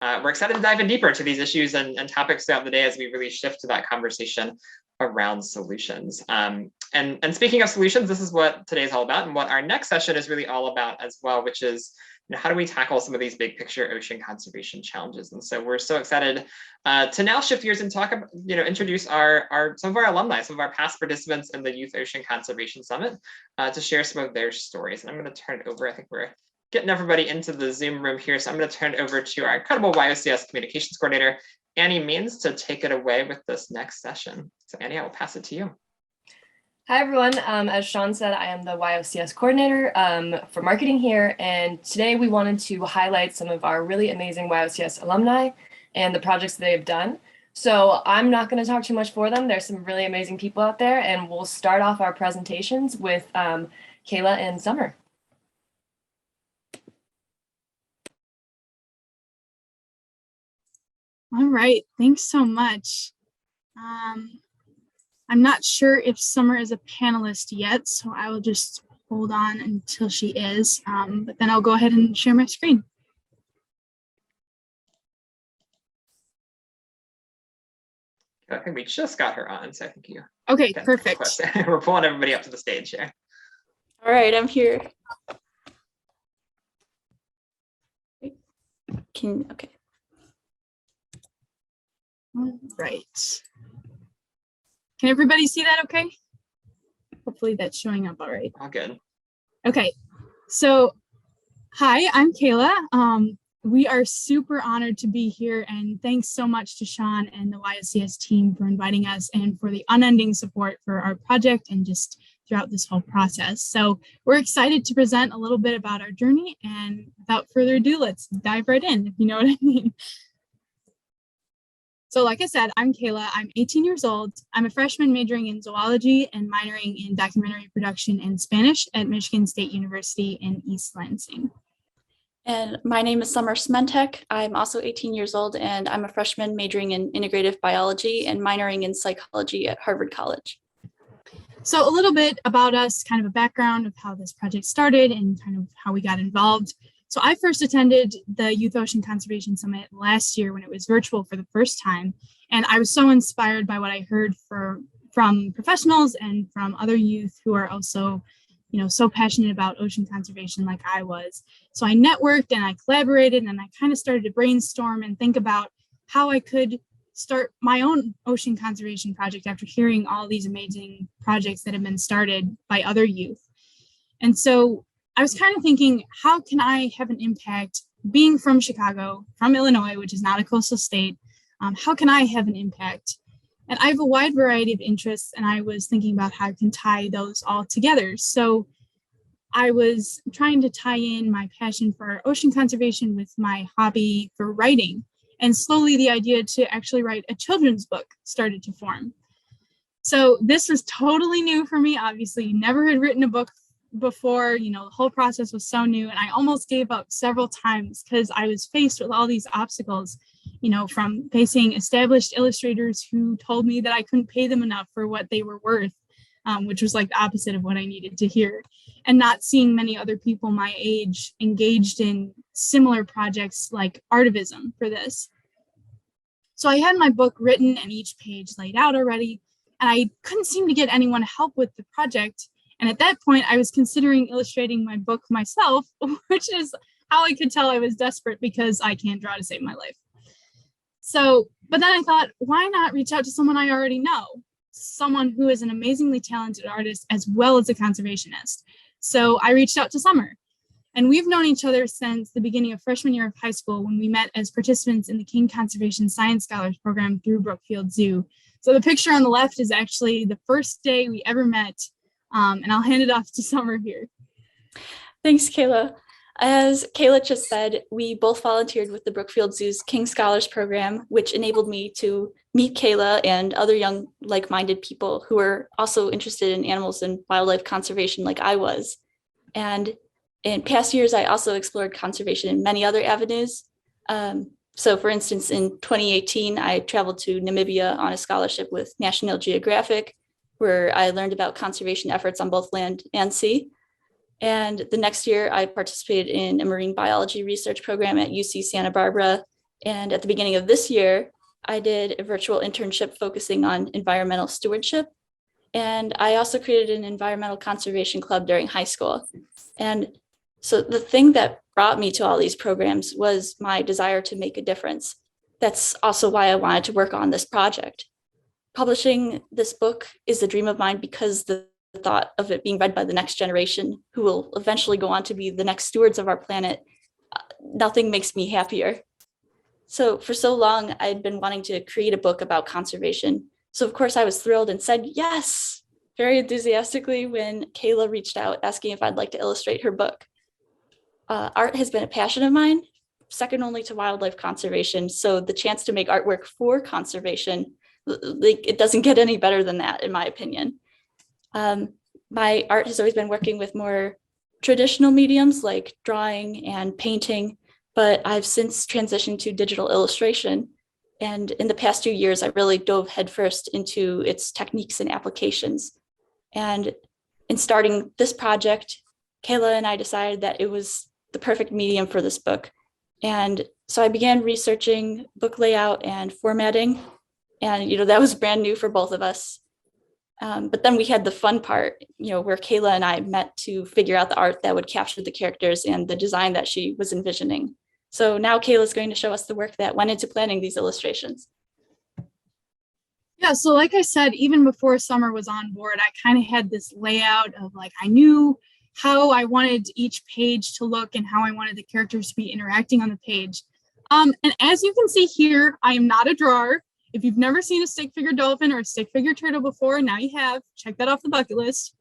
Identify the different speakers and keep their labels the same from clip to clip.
Speaker 1: we're excited to dive in deeper to these issues and topics throughout the day as we really shift to that conversation around solutions. And speaking of solutions, this is what today's all about, and what our next session is really all about as well, which is how do we tackle some of these big picture ocean conservation challenges. And so we're so excited to now shift gears and talk about, introduce some of our alumni, some of our past participants in the Youth Ocean Conservation Summit to share some of their stories. And I'm going to turn it over. I think we're getting everybody into the Zoom room here. So I'm going to turn it over to our incredible YOCS communications coordinator, Annie Means, to take it away with this next session. So Annie, I will pass it to you.
Speaker 2: Hi, everyone. As Sean said, I am the YOCS coordinator for marketing here. And today we wanted to highlight some of our really amazing YOCS alumni and the projects that they've done. So I'm not going to talk too much for them. There's some really amazing people out there. And we'll start off our presentations with Kayla and Summer.
Speaker 3: All right, thanks so much. I'm not sure if Summer is a panelist yet, so I will just hold on until she is, but then I'll go ahead and share my screen.
Speaker 1: I think we just got her on, so I think you.
Speaker 3: Okay, perfect.
Speaker 1: We're pulling everybody up to the stage here.
Speaker 4: All right, I'm here. Okay.
Speaker 3: All right. Can everybody see that okay? Hopefully that's showing up all right.
Speaker 1: All good.
Speaker 3: Okay, so hi, I'm Kayla. We are super honored to be here, and thanks so much to Sean and the YOCS team for inviting us and for the unending support for our project and just throughout this whole process. So we're excited to present a little bit about our journey, and without further ado, let's dive right in, if you know what I mean. So like I said, I'm Kayla, I'm 18 years old. I'm a freshman majoring in zoology and minoring in documentary production and Spanish at Michigan State University in East Lansing.
Speaker 4: And my name is Summer Smentek. I'm also 18 years old, and I'm a freshman majoring in integrative biology and minoring in psychology at Harvard College.
Speaker 3: So a little bit about us, kind of a background of how this project started and kind of how we got involved. So I first attended the Youth Ocean Conservation Summit last year when it was virtual for the first time. And I was so inspired by what I heard from professionals and from other youth who are also, so passionate about ocean conservation like I was. So I networked and I collaborated, and I kind of started to brainstorm and think about how I could start my own ocean conservation project after hearing all these amazing projects that have been started by other youth. And so I was kind of thinking, how can I have an impact being from Chicago, from Illinois, which is not a coastal state? How can I have an impact? And I have a wide variety of interests, and I was thinking about how I can tie those all together. So I was trying to tie in my passion for ocean conservation with my hobby for writing. And slowly the idea to actually write a children's book started to form. So this was totally new for me. Obviously, never had written a book before, the whole process was so new, and I almost gave up several times because I was faced with all these obstacles, from facing established illustrators who told me that I couldn't pay them enough for what they were worth, which was like the opposite of what I needed to hear, and not seeing many other people my age engaged in similar projects like artivism for this. So I had my book written and each page laid out already, and I couldn't seem to get anyone to help with the project. And at that point, I was considering illustrating my book myself, which is how I could tell I was desperate because I can't draw to save my life. So, but then I thought, why not reach out to someone I already know, someone who is an amazingly talented artist as well as a conservationist. So I reached out to Summer, and we've known each other since the beginning of freshman year of high school when we met as participants in the King Conservation Science Scholars Program through Brookfield Zoo. So the picture on the left is actually the first day we ever met. And I'll hand it off to Summer here.
Speaker 4: Thanks, Kayla. As Kayla just said, we both volunteered with the Brookfield Zoo's King Scholars Program, which enabled me to meet Kayla and other young like-minded people who are also interested in animals and wildlife conservation like I was. And in past years, I also explored conservation in many other avenues. So for instance, in 2018, I traveled to Namibia on a scholarship with National Geographic, where I learned about conservation efforts on both land and sea. And the next year, I participated in a marine biology research program at UC Santa Barbara And at the beginning of this year, I did a virtual internship focusing on environmental stewardship. And I also created an environmental conservation club during high school. And so the thing that brought me to all these programs was my desire to make a difference. That's also why I wanted to work on this project. Publishing this book is a dream of mine because the thought of it being read by the next generation, who will eventually go on to be the next stewards of our planet, nothing makes me happier. So for so long, I'd been wanting to create a book about conservation. So of course I was thrilled and said yes, very enthusiastically when Kayla reached out asking if I'd like to illustrate her book. Art has been a passion of mine, second only to wildlife conservation. So the chance to make artwork for conservation, like, it doesn't get any better than that, in my opinion. My art has always been working with more traditional mediums like drawing and painting, but I've since transitioned to digital illustration. And in the past 2 years, I really dove headfirst into its techniques and applications. And in starting this project, Kayla and I decided that it was the perfect medium for this book. And so I began researching book layout and formatting. And, that was brand new for both of us. But then we had the fun part, where Kayla and I met to figure out the art that would capture the characters and the design that she was envisioning. So now Kayla's going to show us the work that went into planning these illustrations.
Speaker 3: Yeah, so like I said, even before Summer was on board, I kind of had this layout of I knew how I wanted each page to look and how I wanted the characters to be interacting on the page. And as you can see here, I am not a drawer. If you've never seen a stick figure dolphin or a stick figure turtle before, now you have. Check that off the bucket list.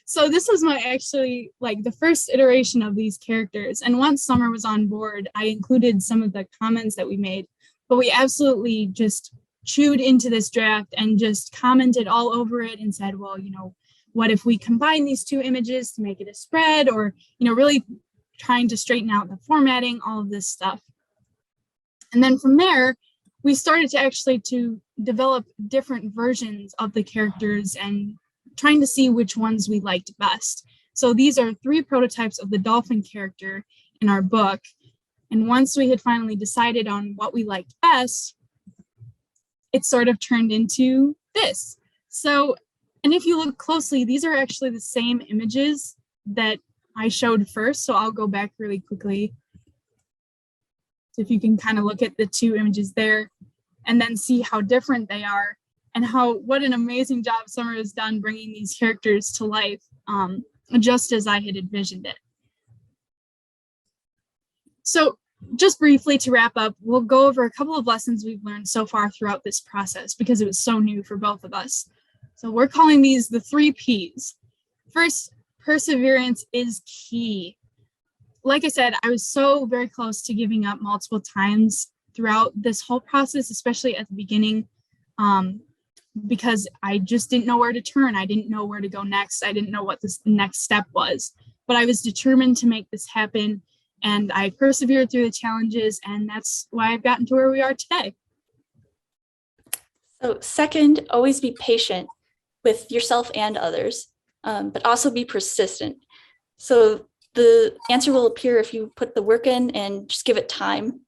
Speaker 3: So this was actually the first iteration of these characters. And once Summer was on board, I included some of the comments that we made, but we absolutely just chewed into this draft and just commented all over it and said, well, what if we combine these two images to make it a spread, or, really trying to straighten out the formatting, all of this stuff. And then from there, we started to develop different versions of the characters and trying to see which ones we liked best. So these are 3 prototypes of the dolphin character in our book. And once we had finally decided on what we liked best, it sort of turned into this. So, and if you look closely, these are actually the same images that I showed first. So I'll go back really quickly. So if you can kind of look at the 2 images there and then see how different they are and what an amazing job Summer has done bringing these characters to life, just as I had envisioned it. So just briefly to wrap up, we'll go over a couple of lessons we've learned so far throughout this process because it was so new for both of us. So we're calling these the 3 Ps. First, perseverance is key. Like I said, I was so very close to giving up multiple times throughout this whole process, especially at the beginning, because I just didn't know where to turn. I didn't know where to go next. I didn't know what this next step was, but I was determined to make this happen. And I persevered through the challenges, and that's why I've gotten to where we are today.
Speaker 4: So second, always be patient with yourself and others, but also be persistent. So the answer will appear if you put the work in and just give it time,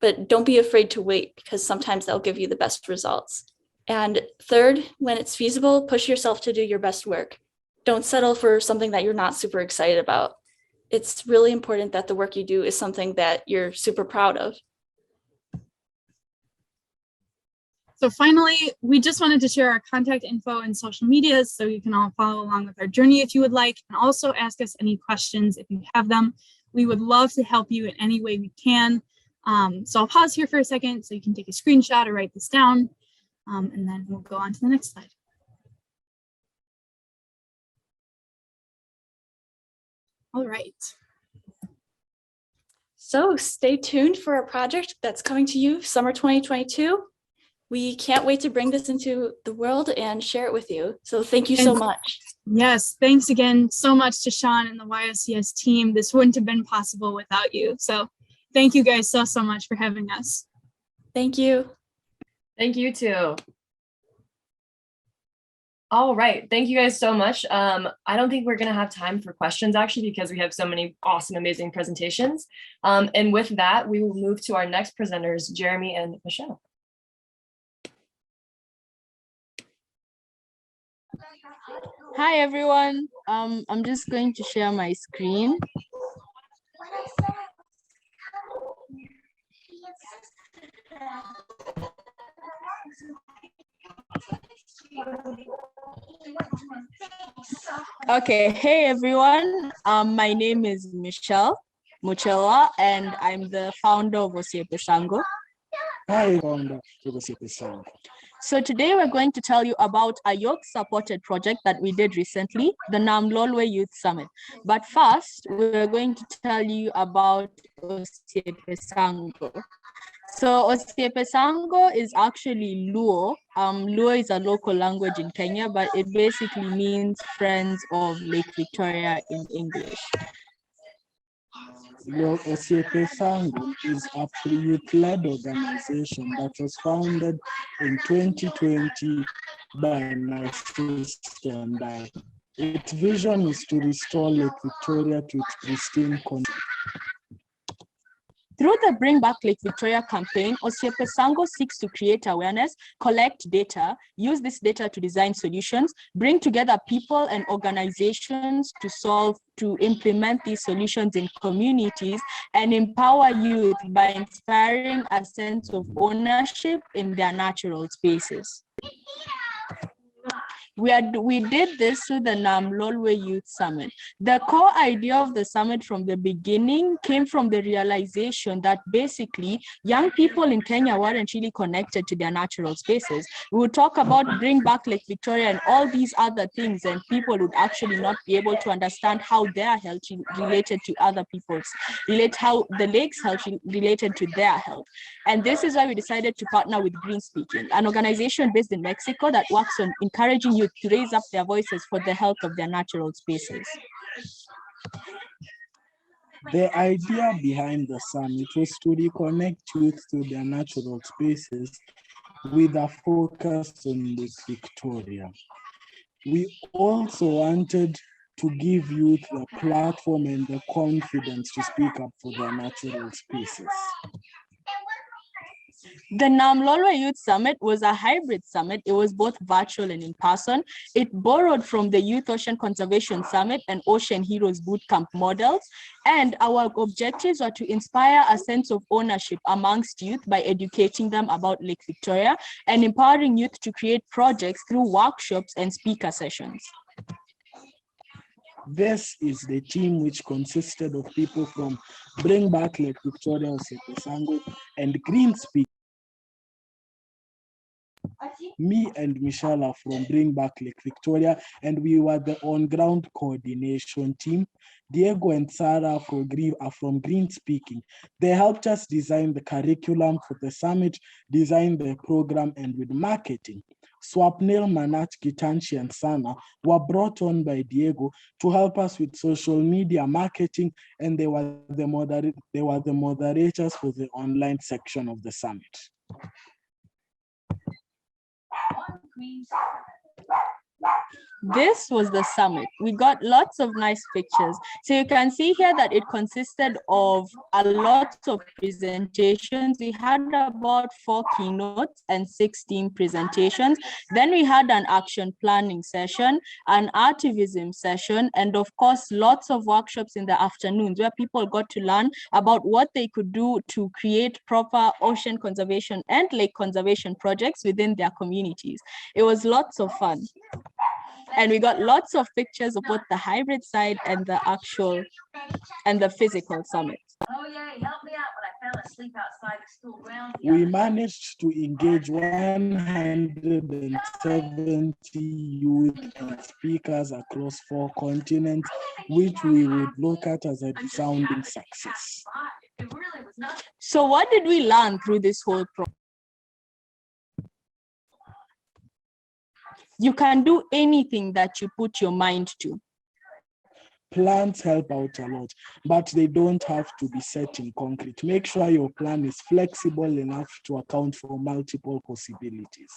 Speaker 4: but don't be afraid to wait because sometimes they'll give you the best results. And third, when it's feasible, push yourself to do your best work. Don't settle for something that you're not super excited about. It's really important that the work you do is something that you're super proud of.
Speaker 3: So finally, we just wanted to share our contact info and social medias so you can all follow along with our journey if you would like, and also ask us any questions if you have them. We would love to help you in any way we can. So I'll pause here for a second so you can take a screenshot or write this down, and then we'll go on to the next slide. All right.
Speaker 4: So stay tuned for our project that's coming to you summer 2022. We can't wait to bring this into the world and share it with you. So thank you so much.
Speaker 3: Yes, thanks again so much to Sean and the YOCS team. This wouldn't have been possible without you. So thank you guys so much for having us.
Speaker 4: Thank you.
Speaker 2: Thank you too. All right, thank you guys so much. I don't think we're gonna have time for questions actually because we have so many awesome, amazing presentations. And with that, we will move to our next presenters, Jeremy and Michelle.
Speaker 5: Hi everyone. I'm just going to share my screen. Okay, hey everyone. My name is Michelle Muchela, and I'm the founder of Osiepesango.
Speaker 6: Hi, founder of Osiepesango.
Speaker 5: So today we're going to tell you about a YOCS supported project that we did recently, the Namlolwe Youth Summit. But first, we're going to tell you about Osiepesango. So Osiepesango is actually Luo. Luo is a local language in Kenya, but it basically means Friends of Lake Victoria in English.
Speaker 6: Osiepesango is a youth-led organization that was founded in 2020 by my sister and I. Its vision is to restore Lake Victoria to its pristine condition.
Speaker 5: Through the Bring Back Lake Victoria campaign, Osiepesango seeks to create awareness, collect data, use this data to design solutions, bring together people and organizations to implement these solutions in communities, and empower youth by inspiring a sense of ownership in their natural spaces. We did this through the Namlolwe Youth Summit. The core idea of the summit from the beginning came from the realization that basically young people in Kenya weren't really connected to their natural spaces. We would talk about Bring Back Lake Victoria and all these other things, and people would actually not be able to understand how their health related to other people's, how the lake's health related to their health. And this is why we decided to partner with Green Speaking, an organization based in Mexico that works on encouraging youth to raise up their voices for the health of their natural spaces.
Speaker 6: The idea behind the summit was to reconnect youth to their natural spaces with a focus on Lake Victoria. We also wanted to give youth the platform and the confidence to speak up for their natural spaces.
Speaker 5: The Namlolwe Youth Summit was a hybrid summit. It was both virtual and in person. It borrowed from the Youth Ocean Conservation Summit and Ocean Heroes Bootcamp models. And our objectives are to inspire a sense of ownership amongst youth by educating them about Lake Victoria and empowering youth to create projects through workshops and speaker sessions.
Speaker 6: This is the team which consisted of people from Bring Back Lake Victoria, Osiepesango, and Green Speaking. Me and Michelle are from Bring Back Lake Victoria, and we were the on-ground coordination team. Diego and Sarah are from Green Speaking. They helped us design the curriculum for the summit, design the program, and with marketing. Swapnil, Manat, Gitanchi, and Sana were brought on by Diego to help us with social media marketing, and they were the moderators for the online section of the summit.
Speaker 5: This was the summit. We got lots of nice pictures. So you can see here that it consisted of a lot of presentations. We had about 4 keynotes and 16 presentations. Then we had an action planning session, an activism session, and of course, lots of workshops in the afternoons where people got to learn about what they could do to create proper ocean conservation and lake conservation projects within their communities. It was lots of fun. And we got lots of pictures of both the hybrid side and the actual and the physical summit.
Speaker 7: Oh yeah, he helped me out when I fell asleep outside the school grounds.
Speaker 6: We managed to engage 170 youth and speakers across 4 continents, which we would look at as a resounding success.
Speaker 5: So what did we learn through this whole process? You can do anything that you put your mind to.
Speaker 6: Plans help out a lot, but they don't have to be set in concrete. Make sure your plan is flexible enough to account for multiple possibilities.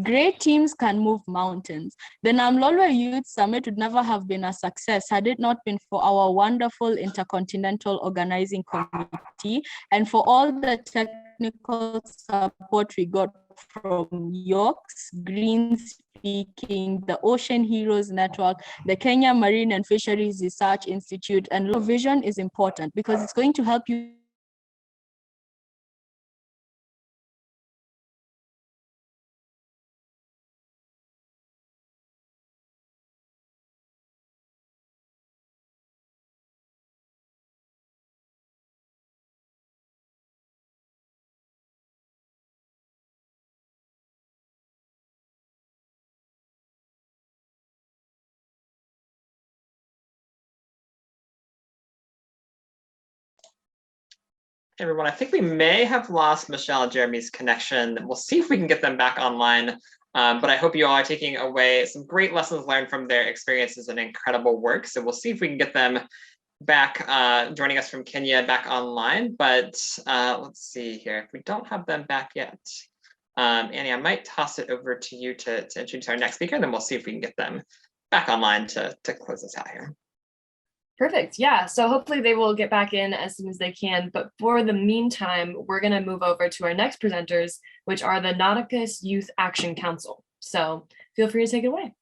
Speaker 5: Great teams can move mountains. The Namlolwe Youth Summit would never have been a success had it not been for our wonderful intercontinental organizing committee and for all the technical support we got from YOCS, Green Speaking, the Ocean Heroes Network, the Kenya Marine and Fisheries Research Institute, and low vision is important because it's going to help you
Speaker 1: Everyone, I think we may have lost Michelle and Jeremy's connection. We'll see if we can get them back online. But I hope you all are taking away some great lessons learned from their experiences and incredible work. So we'll see if we can get them back, joining us from Kenya, back online. But let's see here. If we don't have them back yet, Annie, I might toss it over to you to introduce our next speaker, and then we'll see if we can get them back online to close us out here.
Speaker 2: Perfect. Yeah. So hopefully they will get back in as soon as they can. But for the meantime, we're going to move over to our next presenters, which are the Nauticus Youth Action Council. So feel free to take it away.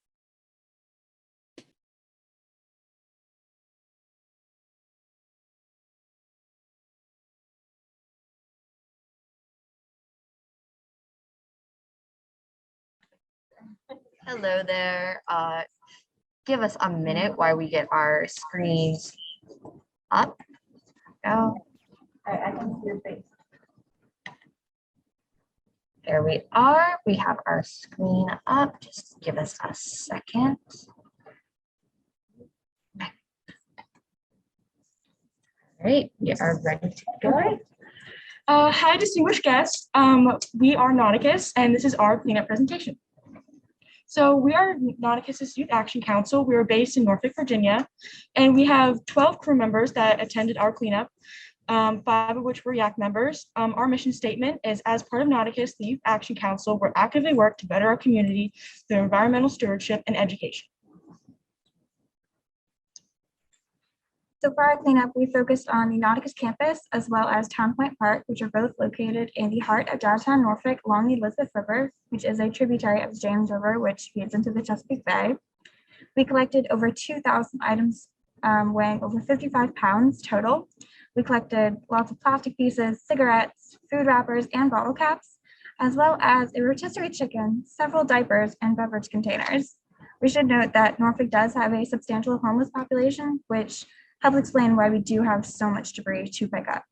Speaker 8: Hello there. Give us a minute while we get our screens up. Oh, I can see your face. There we are. We have our screen up. Just give us a second. All right, we are ready to go.
Speaker 9: Hi, distinguished guests. We are Nauticus, and this is our cleanup presentation. So we are Nauticus Youth Action Council. We are based in Norfolk, Virginia, and we have 12 crew members that attended our cleanup, 5 of which were YAC members. Our mission statement is, as part of Nauticus, the Youth Action Council, we actively work to better our community through environmental stewardship and education.
Speaker 10: So for our cleanup, we focused on the Nauticus campus as well as Town Point Park, which are both located in the heart of downtown Norfolk along the Elizabeth River, which is a tributary of the James River, which feeds into the Chesapeake Bay. We collected over 2,000 items weighing over 55 pounds total. We collected lots of plastic pieces, cigarettes, food wrappers, and bottle caps, as well as a rotisserie chicken, several diapers, and beverage containers. We should note that Norfolk does have a substantial homeless population, which helps explain why we do have so much debris to pick up.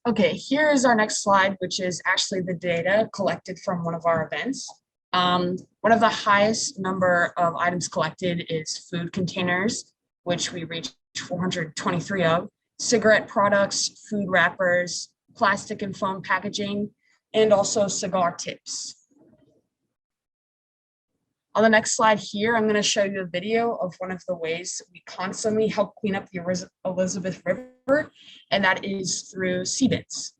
Speaker 11: Okay, here is our next slide, which is actually the data collected from one of our events. One of the highest number of items collected is food containers, which we reached 423 of, cigarette products, food wrappers, plastic and foam packaging, and also cigar tips. On the next slide here, I'm going to show you a video of one of the ways we constantly help clean up the Elizabeth River, and that is through sea bins.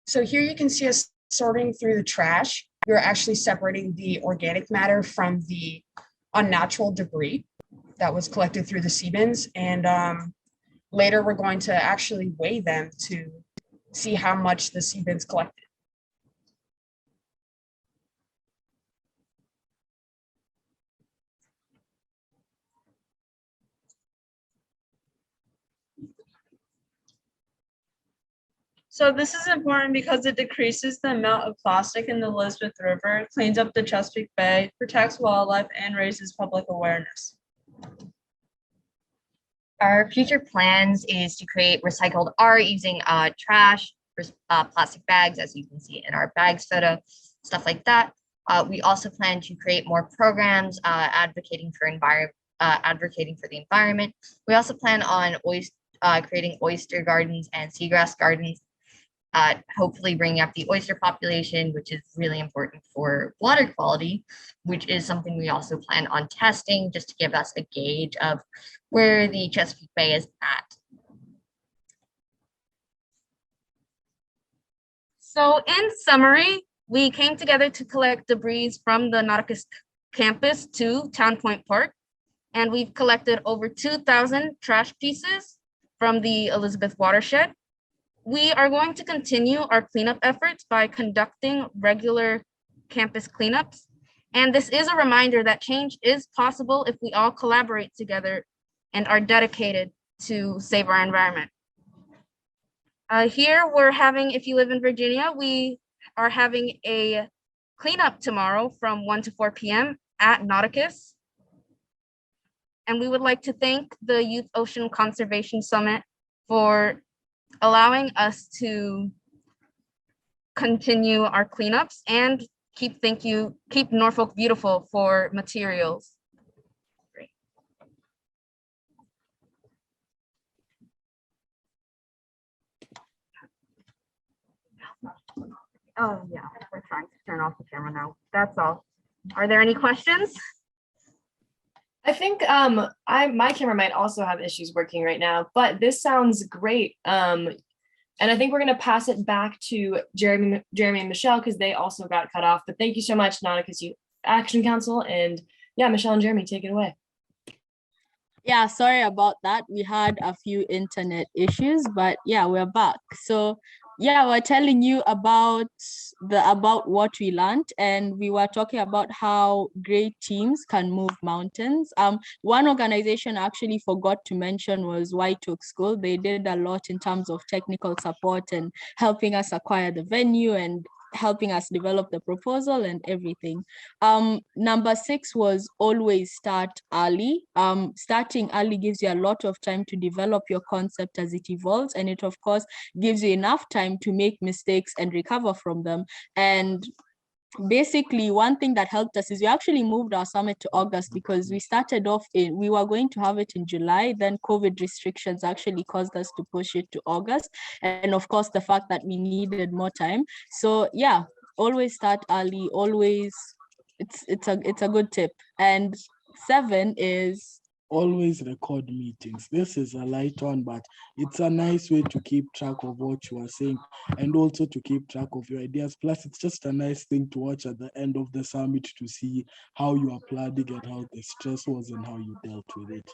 Speaker 11: So here you can see us sorting through the trash. We're actually separating the organic matter from the unnatural debris that was collected through the sea bins, and later we're going to actually weigh them to see how much the sea bins collected.
Speaker 9: So this is important because it decreases the amount of plastic in the Elizabeth River, cleans up the Chesapeake Bay, protects wildlife, and raises public awareness.
Speaker 8: Our future plans is to create recycled art using trash, plastic bags, as you can see in our bags photo, stuff like that. We also plan to create more programs advocating for the environment. We also plan on creating oyster gardens and seagrass gardens. hopefully bringing up the oyster population, which is really important for water quality, which is something we also plan on testing just to give us a gauge of where the Chesapeake Bay is at. So in summary, we came together to collect debris from the Nauticus campus to Town Point Park, and we've collected over 2,000 trash pieces from the Elizabeth watershed. We are going to continue our cleanup efforts by conducting regular campus cleanups. And this is a reminder that change is possible if we all collaborate together and are dedicated to save our environment. Here we're having, if you live in Virginia, we are having a cleanup tomorrow from 1 to 4 p.m. at Nauticus. And we would like to thank the Youth Ocean Conservation Summit for allowing us to continue our cleanups and keep Norfolk beautiful for materials. Great. Oh yeah, we're trying to turn off the camera now. That's all. Are there any questions?
Speaker 2: I think my camera might also have issues working right now, but this sounds great. And I think we're going to pass it back to Jeremy and Michelle because they also got cut off. But thank you so much, Nauticus Youth Action Council. And yeah, Michelle and Jeremy, take it away.
Speaker 5: Yeah, sorry about that. We had a few internet issues, but yeah, we're back. So yeah, we're telling you about what we learned, and we were talking about how great teams can move mountains. One organization I actually forgot to mention was YOCS School. They did a lot in terms of technical support and helping us acquire the venue and helping us develop the proposal and everything. Number 6 was always start early. Starting early gives you a lot of time to develop your concept as it evolves, and it of course gives you enough time to make mistakes and recover from them. And basically one thing that helped us is we actually moved our summit to August because we started off we were going to have it in July, then COVID restrictions actually caused us to push it to August, and of course the fact that we needed more time. So yeah, always start early, always. It's a good tip. And 7 is
Speaker 6: always record meetings. This is a light one, but it's a nice way to keep track of what you are saying and also to keep track of your ideas. Plus, it's just a nice thing to watch at the end of the summit to see how you are planning and how the stress was and how you dealt with it.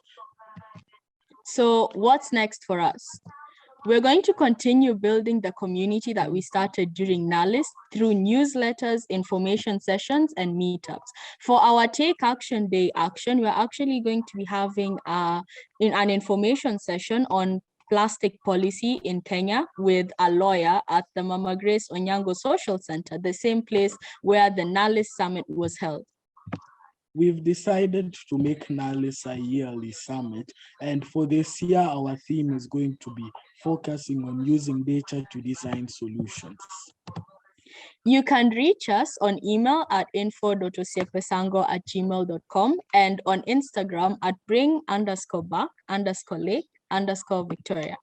Speaker 5: So what's next for us? We're going to continue building the community that we started during NALIS through newsletters, information sessions, and meetups. For our Take Action Day action, we're actually going to be having an information session on plastic policy in Kenya with a lawyer at the Mama Grace Onyango Social Center, the same place where the NALIS Summit was held.
Speaker 6: We've decided to make NALIS a yearly summit, and for this year, our theme is going to be focusing on using data to design solutions.
Speaker 5: You can reach us on email at info.osiepesango@gmail.com and on Instagram at bring_back_lake_Victoria.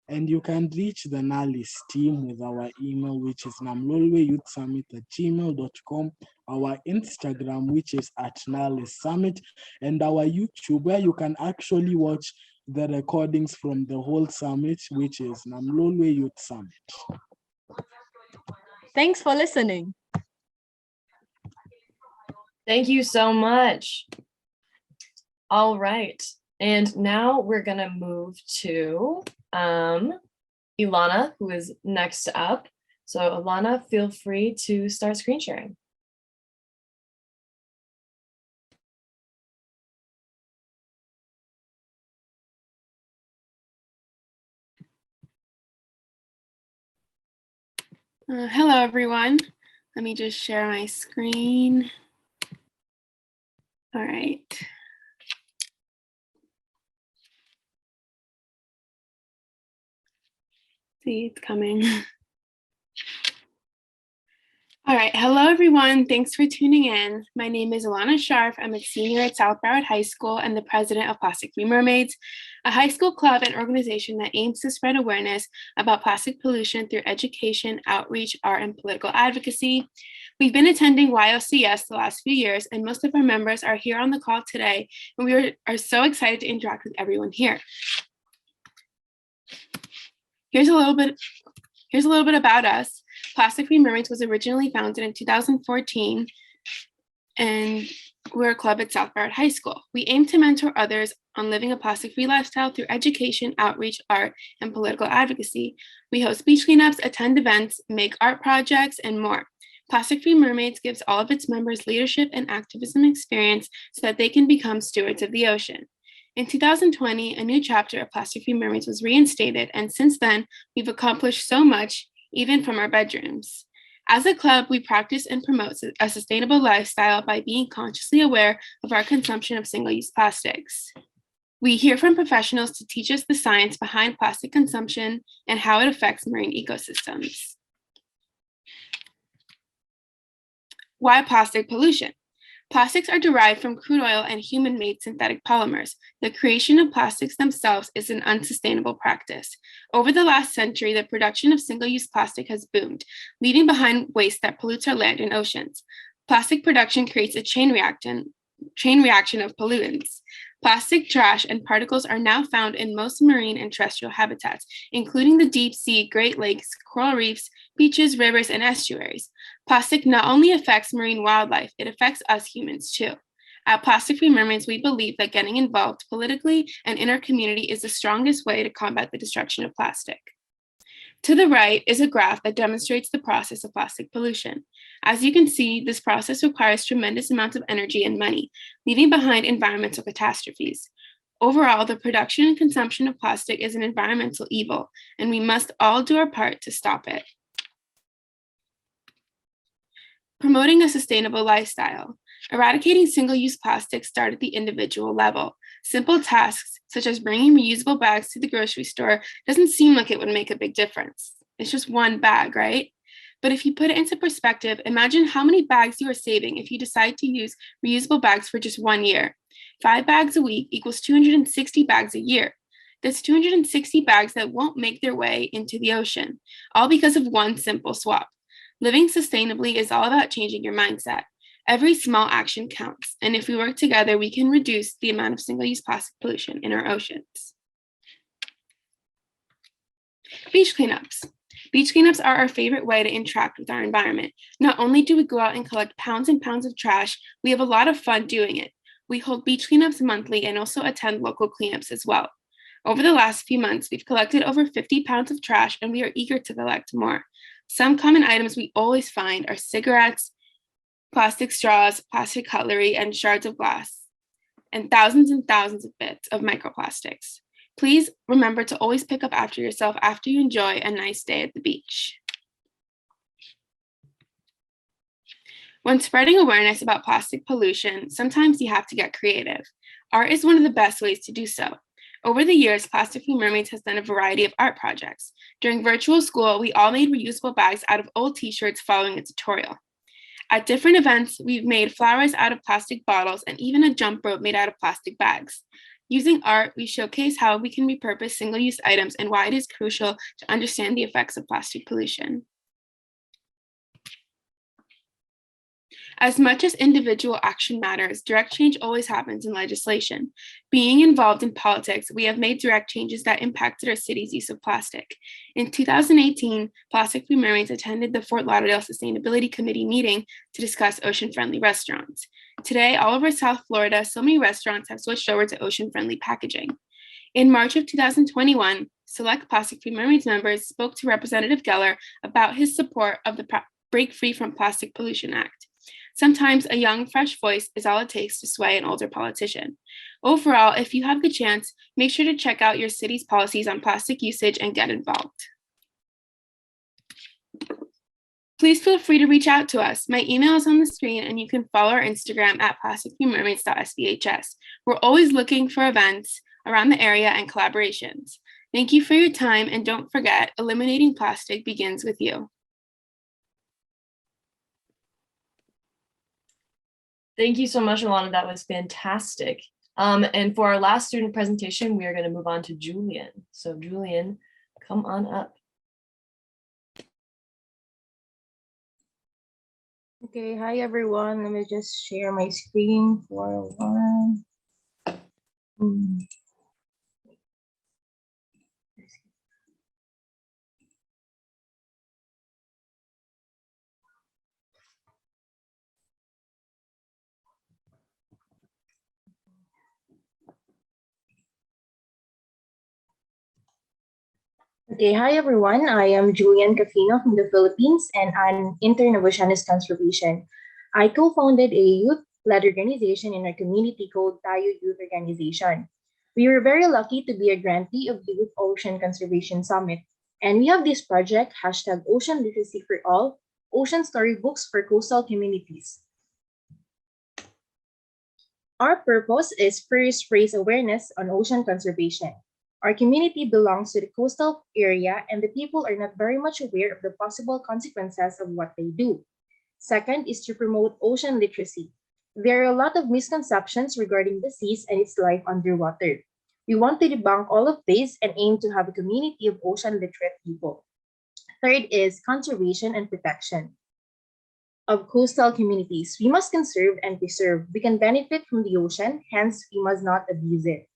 Speaker 6: And you can reach the NALIS team with our email, which is namlolweyouthsummit@gmail.com, our Instagram, which is @NALIS Summit, and our YouTube, where you can actually watch the recordings from the whole summit, which is Namlolwe Youth Summit.
Speaker 5: Thanks for listening.
Speaker 2: Thank you so much. All right. And now we're going to move to Ilana, who is next up. So Ilana, feel free to start screen sharing.
Speaker 12: Hello, everyone. Let me just share my screen. All right. See, it's coming. All right, hello everyone. Thanks for tuning in. My name is Alana Sharf. I'm a senior at South Broward High School and the president of Plastic Free Mermaids, a high school club and organization that aims to spread awareness about plastic pollution through education, outreach, art, and political advocacy. We've been attending YOCS the last few years, and most of our members are here on the call today, and we are so excited to interact with everyone here. Here's a little bit about us. Plastic Free Mermaids was originally founded in 2014, and we're a club at South Broward High School. We aim to mentor others on living a plastic-free lifestyle through education, outreach, art, and political advocacy. We host beach cleanups, attend events, make art projects, and more. Plastic Free Mermaids gives all of its members leadership and activism experience so that they can become stewards of the ocean. In 2020, a new chapter of Plastic Free Mermaids was reinstated, and since then, we've accomplished so much, even from our bedrooms. As a club, we practice and promote a sustainable lifestyle by being consciously aware of our consumption of single-use plastics. We hear from professionals to teach us the science behind plastic consumption and how it affects marine ecosystems. Why plastic pollution? Plastics are derived from crude oil and human-made synthetic polymers. The creation of plastics themselves is an unsustainable practice. Over the last century, the production of single-use plastic has boomed, leaving behind waste that pollutes our land and oceans. Plastic production creates a chain reaction of pollutants. Plastic trash and particles are now found in most marine and terrestrial habitats, including the deep sea, Great Lakes, coral reefs, beaches, rivers, and estuaries. Plastic not only affects marine wildlife, it affects us humans too. At Plastic Free Mermaids, we believe that getting involved politically and in our community is the strongest way to combat the destruction of plastic. To the right is a graph that demonstrates the process of plastic pollution. As you can see, this process requires tremendous amounts of energy and money, leaving behind environmental catastrophes. Overall, the production and consumption of plastic is an environmental evil, and we must all do our part to stop it. Promoting a sustainable lifestyle. Eradicating single-use plastics start at the individual level. Simple tasks, such as bringing reusable bags to the grocery store, doesn't seem like it would make a big difference. It's just one bag, right? But if you put it into perspective, imagine how many bags you are saving if you decide to use reusable bags for just 1 year. 5 bags a week equals 260 bags a year. That's 260 bags that won't make their way into the ocean, all because of one simple swap. Living sustainably is all about changing your mindset. Every small action counts, and if we work together, we can reduce the amount of single-use plastic pollution in our oceans. Beach cleanups. Beach cleanups are our favorite way to interact with our environment. Not only do we go out and collect pounds and pounds of trash, we have a lot of fun doing it. We hold beach cleanups monthly and also attend local cleanups as well. Over the last few months, we've collected over 50 pounds of trash, and we are eager to collect more. Some common items we always find are cigarettes, plastic straws, plastic cutlery, and shards of glass, and thousands of bits of microplastics. Please remember to always pick up after yourself after you enjoy a nice day at the beach. When spreading awareness about plastic pollution, sometimes you have to get creative. Art is one of the best ways to do so. Over the years, Plastic Free Mermaids has done a variety of art projects. During virtual school, we all made reusable bags out of old t-shirts following a tutorial. At different events, we've made flowers out of plastic bottles and even a jump rope made out of plastic bags. Using art, we showcase how we can repurpose single-use items and why it is crucial to understand the effects of plastic pollution. As much as individual action matters, direct change always happens in legislation. Being involved in politics, we have made direct changes that impacted our city's use of plastic. In 2018, Plastic Free Mermaids attended the Fort Lauderdale Sustainability Committee meeting to discuss ocean-friendly restaurants. Today, all over South Florida, so many restaurants have switched over to ocean-friendly packaging. In March of 2021, select Plastic Free Mermaids members spoke to Representative Geller about his support of the Break Free from Plastic Pollution Act. Sometimes a young, fresh voice is all it takes to sway an older politician. Overall, if you have the chance, make sure to check out your city's policies on plastic usage and get involved. Please feel free to reach out to us. My email is on the screen, and you can follow our Instagram at plasticfreemermaids.sbhs. We're always looking for events around the area and collaborations. Thank you for your time, and don't forget, eliminating plastic begins with you.
Speaker 2: Thank you so much, Alana. That was fantastic. And for our last student presentation, we are going to move on to Julian. So Julian, come on up.
Speaker 13: Okay, hi everyone. Let me just share my screen for one. Okay, hi everyone. I am Julian Cafino from the Philippines and I'm intern of Oceanus Conservation. I co-founded a youth-led organization in our community called Tayo Youth Organization. We were very lucky to be a grantee of the Youth Ocean Conservation Summit. And we have this project, hashtag Ocean Literacy for All, Ocean Storybooks for Coastal Communities. Our purpose is first raise awareness on ocean conservation. Our community belongs to the coastal area and the people are not very much aware of the possible consequences of what they do. Second is to promote ocean literacy. There are a lot of misconceptions regarding the seas and its life underwater. We want to debunk all of this and aim to have a community of ocean literate people. Third is conservation and protection of coastal communities. We must conserve and preserve. We can benefit from the ocean, hence we must not abuse it.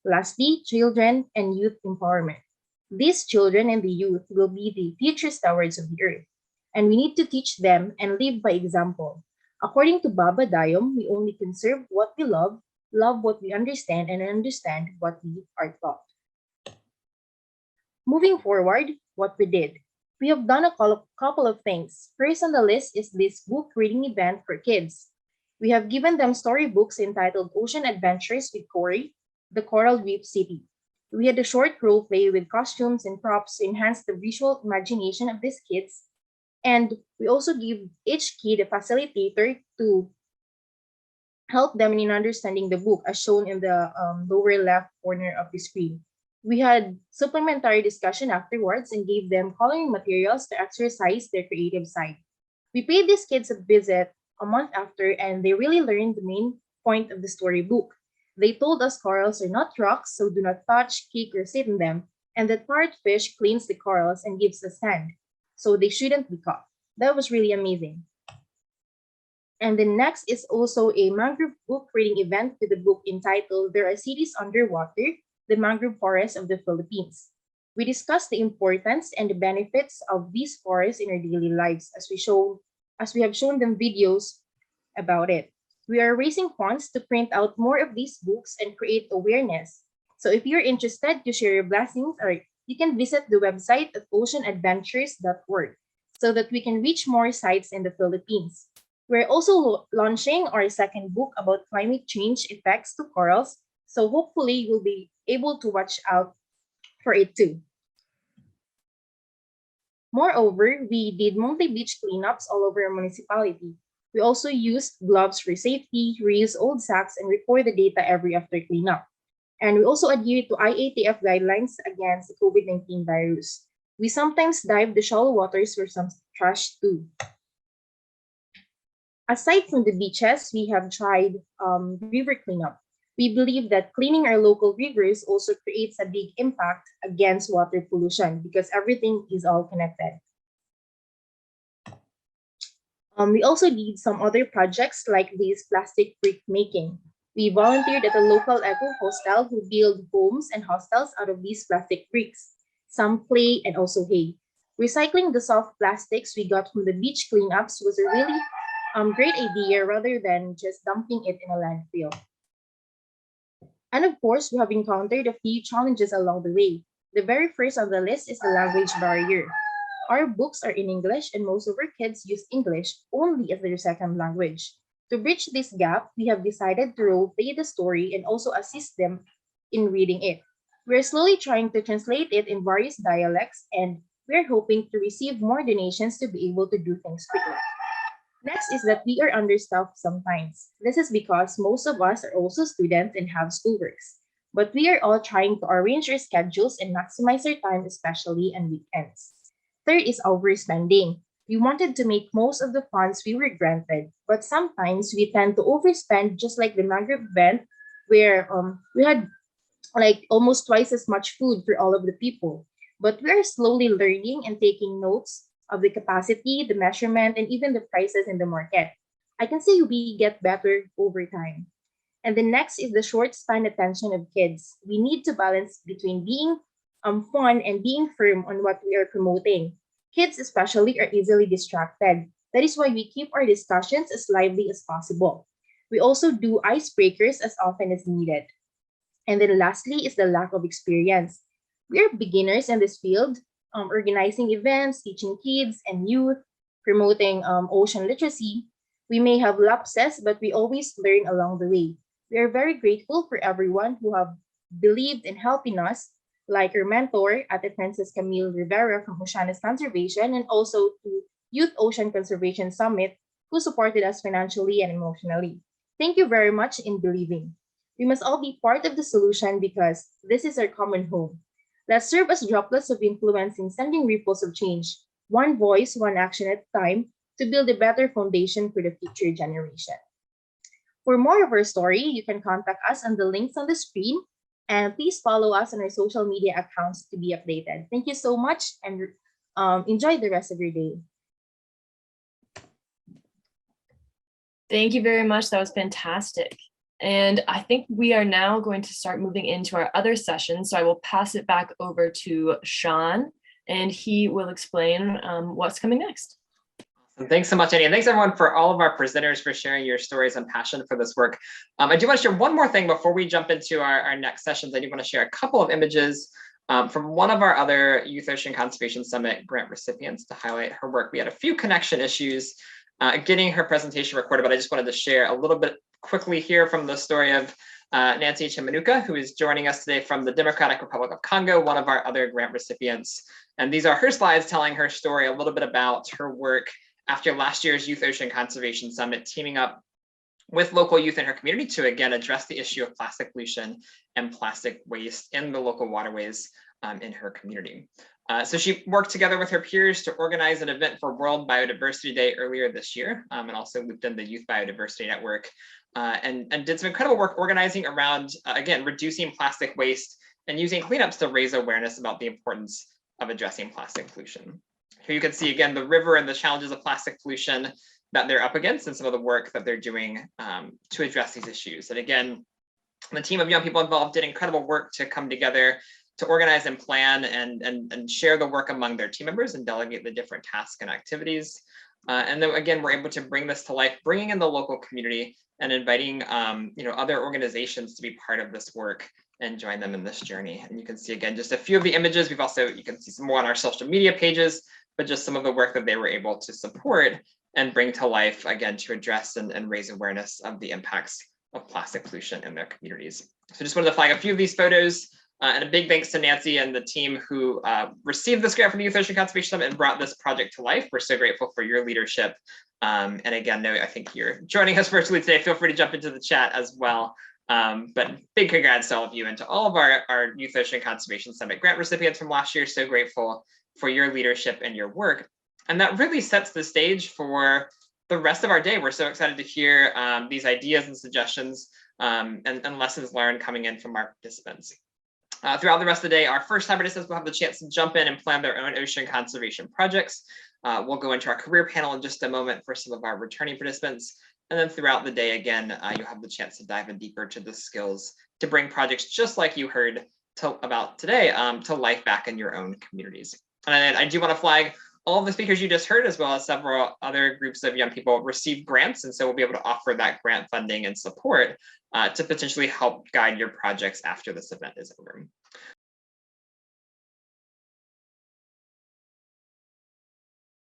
Speaker 13: Lastly, children and youth empowerment. These children and the youth will be the future stewards of the earth, and we need to teach them and live by example. According to Baba Dayom, we only conserve what we love what we understand, and understand what we are taught. Moving forward, what we did. We have done a couple of things. First on the list is this book reading event for kids. We have given them storybooks entitled Ocean Adventures with Cory, the Coral Reef City. We had a short role play with costumes and props to enhance the visual imagination of these kids. And we also give each kid a facilitator to help them in understanding the book as shown in the lower left corner of the screen. We had supplementary discussion afterwards and gave them coloring materials to exercise their creative side. We paid these kids a visit a month after and they really learned the main point of the storybook. They told us corals are not rocks, so do not touch, kick, or sit in them, and that parrot fish cleans the corals and gives us sand, so they shouldn't be caught. That was really amazing. And the next is also a mangrove book reading event with a book entitled There Are Cities Underwater, the Mangrove Forests of the Philippines. We discussed the importance and the benefits of these forests in our daily lives as we have shown them videos about it. We are raising funds to print out more of these books and create awareness. So if you're interested to share your blessings, or you can visit the website at oceanadventures.org so that we can reach more sites in the Philippines. We're also launching our second book about climate change effects to corals, so hopefully you'll be able to watch out for it too. Moreover, we did monthly beach cleanups all over our municipality. We also used gloves for safety, reuse old sacks, and record the data every after cleanup. And we also adhere to IATF guidelines against the COVID-19 virus. We sometimes dive the shallow waters for some trash too. Aside from the beaches, we have tried river cleanup. We believe that cleaning our local rivers also creates a big impact against water pollution because everything is all connected. We also did some other projects like this plastic brick making. We volunteered at a local eco hostel who build homes and hostels out of these plastic bricks, some clay and also hay. Recycling the soft plastics we got from the beach cleanups was a really great idea rather than just dumping it in a landfill. And of course, we have encountered a few challenges along the way. The very first on the list is the language barrier. Our books are in English and most of our kids use English only as their second language. To bridge this gap, we have decided to role-play the story and also assist them in reading it. We're slowly trying to translate it in various dialects and we're hoping to receive more donations to be able to do things quickly. Next is that we are understaffed sometimes. This is because most of us are also students and have schoolworks. But we are all trying to arrange our schedules and maximize our time, especially on weekends. Third is overspending. We wanted to make most of the funds we were granted, but sometimes we tend to overspend, just like the mangrove event, where we had like almost twice as much food for all of the people. But we are slowly learning and taking notes of the capacity, the measurement, and even the prices in the market. I can say we get better over time. And the next is the short span attention of kids. We need to balance between being fun and being firm on what we are promoting. Kids, especially, are easily distracted. That is why we keep our discussions as lively as possible. We also do icebreakers as often as needed. And then lastly is the lack of experience. We are beginners in this field, organizing events, teaching kids and youth, promoting ocean literacy. We may have lapses, but we always learn along the way. We are very grateful for everyone who have believed in helping us, like our mentor, Ate Princess Camille Rivera from Oceanus Conservation, and also to Youth Ocean Conservation Summit, who supported us financially and emotionally. Thank you very much in believing. We must all be part of the solution because this is our common home. Let's serve as droplets of influence in sending ripples of change, one voice, one action at a time, to build a better foundation for the future generation. For more of our story, you can contact us on the links on the screen, and please follow us on our social media accounts to be updated. Thank you so much, and enjoy the rest of your day.
Speaker 2: Thank you very much. That was fantastic. And I think we are now going to start moving into our other session. So I will pass it back over to Sean, and he will explain what's coming next.
Speaker 1: Thanks so much, Annie. And thanks everyone for all of our presenters for sharing your stories and passion for this work. I do want to share one more thing before we jump into our next sessions. I do want to share a couple of images from one of our other Youth Ocean Conservation Summit grant recipients to highlight her work. We had a few connection issues getting her presentation recorded, but I just wanted to share a little bit quickly here from the story of Nancy Chimanuka, who is joining us today from the Democratic Republic of Congo, one of our other grant recipients. And these are her slides telling her story, a little bit about her work after last year's Youth Ocean Conservation Summit, teaming up with local youth in her community to again address the issue of plastic pollution and plastic waste in the local waterways in her community. So she worked together with her peers to organize an event for World Biodiversity Day earlier this year, and also looped in the Youth Biodiversity Network, and did some incredible work organizing around, again, reducing plastic waste and using cleanups to raise awareness about the importance of addressing plastic pollution. Here you can see again the river and the challenges of plastic pollution that they're up against and some of the work that they're doing to address these issues. And again, the team of young people involved did incredible work to come together to organize and plan and share the work among their team members and delegate the different tasks and activities. And then again, we're able to bring this to life, bringing in the local community and inviting other organizations to be part of this work and join them in this journey. And you can see again, just a few of the images. We've also, you can see some more on our social media pages, but just some of the work that they were able to support and bring to life, again, to address and raise awareness of the impacts of plastic pollution in their communities. So just wanted to flag a few of these photos. And a big thanks to Nancy and the team who received this grant from the Youth Ocean Conservation Summit and brought this project to life. We're so grateful for your leadership. And again, I think you're joining us virtually today. Feel free to jump into the chat as well. But big congrats to all of you and to all of our Youth Ocean Conservation Summit grant recipients from last year. So grateful for your leadership and your work. And that really sets the stage for the rest of our day. We're so excited to hear these ideas and suggestions and lessons learned coming in from our participants. Throughout the rest of the day, our first-time participants will have the chance to jump in and plan their own ocean conservation projects. We'll go into our career panel in just a moment for some of our returning participants. And then throughout the day, again, you'll have the chance to dive in deeper to the skills to bring projects just like you heard about today to life back in your own communities. And I do want to flag all of the speakers you just heard, as well as several other groups of young people, receive grants. And so we'll be able to offer that grant funding and support to potentially help guide your projects after this event is over.